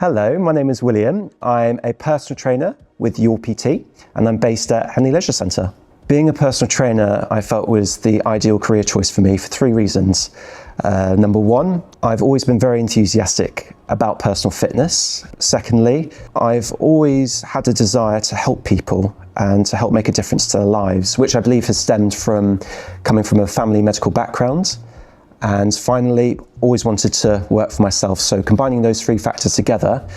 Hello, my name is William. I'm a personal trainer with Your PT and I'm based at Henley Leisure Centre. Being a personal trainer, I felt was the ideal career choice for me for three reasons. Number one, I've always been very enthusiastic about personal fitness. Secondly, I've always had a desire to help people and to help make a difference to their lives, which I believe has stemmed from coming from a family medical background. And finally, always wanted to work for myself. So combining those three factors together,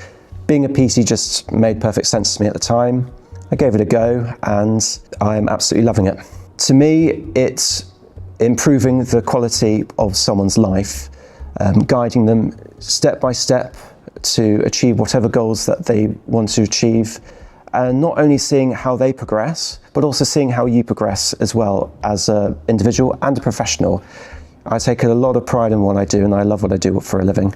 being a PT just made perfect sense to me at the time. I gave it a go and I'm absolutely loving it. To me, it's improving the quality of someone's life, guiding them step by step to achieve whatever goals that they want to achieve, and not only seeing how they progress, but also seeing how you progress as well as an individual and a professional. I take a lot of pride in what I do and I love what I do for a living.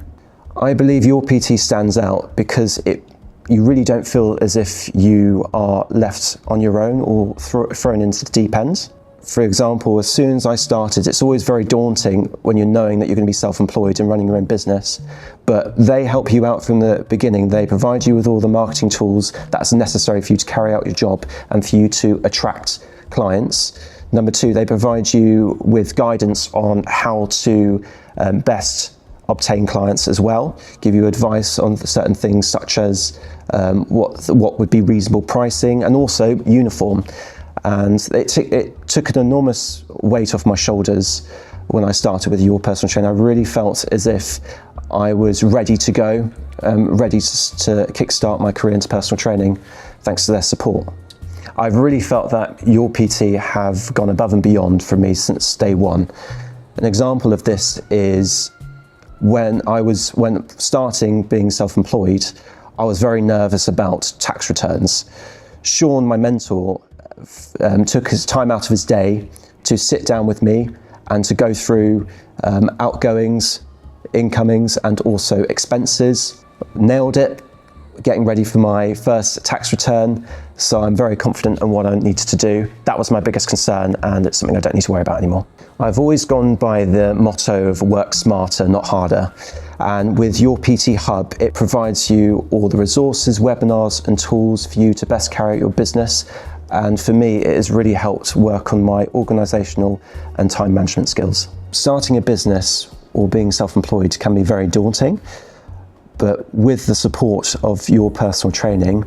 I believe Your PT stands out because you really don't feel as if you are left on your own or thrown into the deep end. For example, as soon as I started, it's always very daunting when you're knowing that you're going to be self-employed and running your own business, but they help you out from the beginning. They provide you with all the marketing tools that's necessary for you to carry out your job and for you to attract clients. Number two, they provide you with guidance on how to best obtain clients as well, give you advice on certain things such as what would be reasonable pricing and also uniform. And it took an enormous weight off my shoulders when I started with Your Personal Trainer. I really felt as if I was ready to go, ready to kickstart my career into personal training thanks to their support. I've really felt that Your PT have gone above and beyond for me since day one. An example of this is when starting being self-employed, I was very nervous about tax returns. Sean, my mentor, took his time out of his day to sit down with me and to go through outgoings, incomings, and also expenses. Nailed it, getting ready for my first tax return, so I'm very confident in what I needed to do. That was my biggest concern and it's something I don't need to worry about anymore. I've always gone by the motto of work smarter, not harder. And with Your PT Hub, it provides you all the resources, webinars and tools for you to best carry out your business. And for me, it has really helped work on my organisational and time management skills. Starting a business or being self-employed can be very daunting, but with the support of Your Personal Training,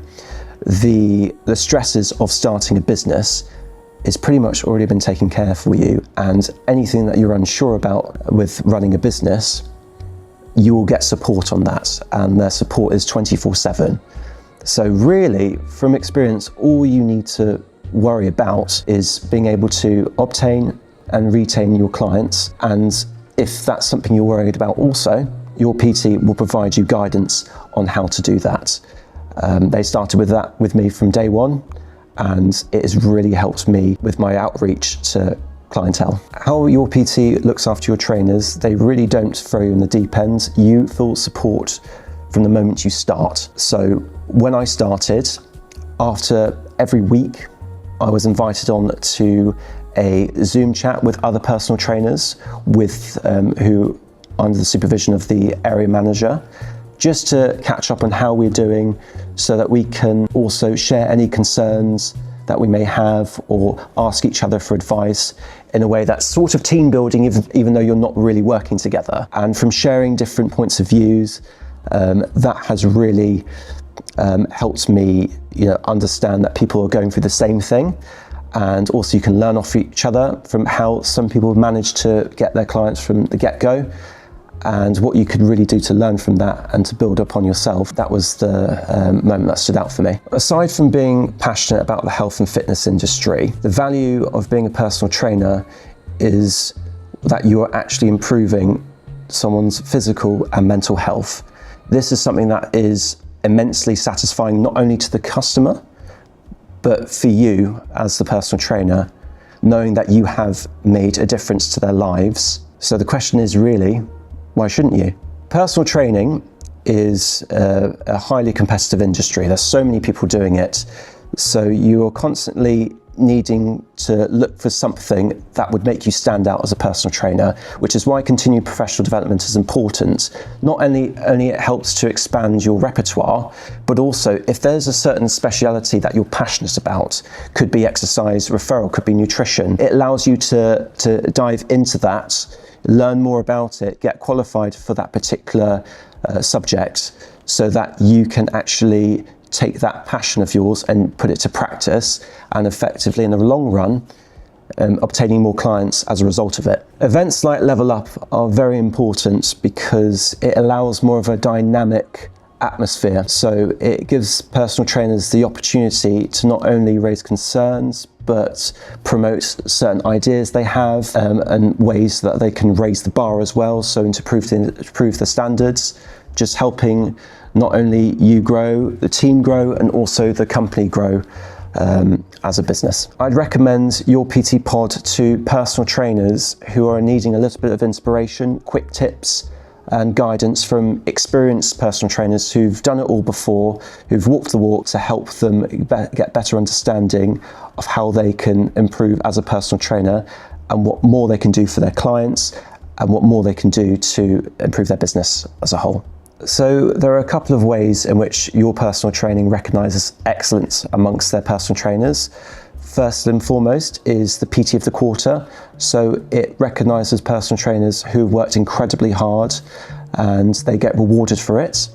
the stresses of starting a business is pretty much already been taken care of for you, and anything that you're unsure about with running a business, you will get support on that, and their support is 24/7. So really, from experience, all you need to worry about is being able to obtain and retain your clients, and if that's something you're worried about also, Your PT will provide you guidance on how to do that. They started with that with me from day one, and it has really helped me with my outreach to clientele. How Your PT looks after your trainers, they really don't throw you in the deep end. You feel support from the moment you start. So when I started, after every week, I was invited on to a Zoom chat with other personal trainers who under the supervision of the area manager, just to catch up on how we're doing so that we can also share any concerns that we may have or ask each other for advice in a way that's sort of team building, even though you're not really working together. And from sharing different points of views, that has really helped me understand that people are going through the same thing. And also you can learn off each other from how some people have managed to get their clients from the get-go, and what you could really do to learn from that and to build upon yourself. That was the moment that stood out for me. Aside from being passionate about the health and fitness industry, the value of being a personal trainer is that you are actually improving someone's physical and mental health. This is something that is immensely satisfying, not only to the customer, but for you as the personal trainer, knowing that you have made a difference to their lives. So the question is really, why shouldn't you? Personal training is a highly competitive industry. There's so many people doing it. So you are constantly needing to look for something that would make you stand out as a personal trainer, which is why continued professional development is important. Not only it helps to expand your repertoire, but also if there's a certain speciality that you're passionate about, could be exercise referral, could be nutrition, it allows you to dive into that, learn more about it, get qualified for that particular subject, so that you can actually take that passion of yours and put it to practice, and effectively in the long run obtaining more clients as a result of it. Events like Level Up are very important because it allows more of a dynamic atmosphere. So it gives personal trainers the opportunity to not only raise concerns but promote certain ideas they have, and ways that they can raise the bar as well, so to improve the standards, just helping not only you grow, the team grow, and also the company grow as a business. I'd recommend Your PT Pod to personal trainers who are needing a little bit of inspiration, quick tips and guidance from experienced personal trainers who've done it all before, who've walked the walk, to help them get better understanding of how they can improve as a personal trainer, and what more they can do for their clients, and what more they can do to improve their business as a whole. So there are a couple of ways in which Your Personal Training recognises excellence amongst their personal trainers. First and foremost is the PT of the Quarter. So it recognises personal trainers who've worked incredibly hard and they get rewarded for it.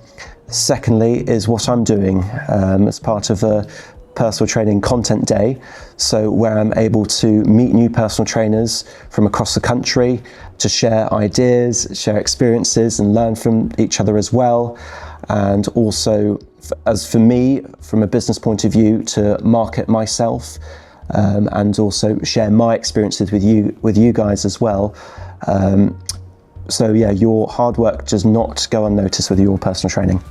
Secondly is what I'm doing as part of a personal training content day, so where I'm able to meet new personal trainers from across the country to share ideas, share experiences and learn from each other as well, and also as for me from a business point of view to market myself, and also share my experiences with you guys as well. So yeah, your hard work does not go unnoticed with Your Personal Training.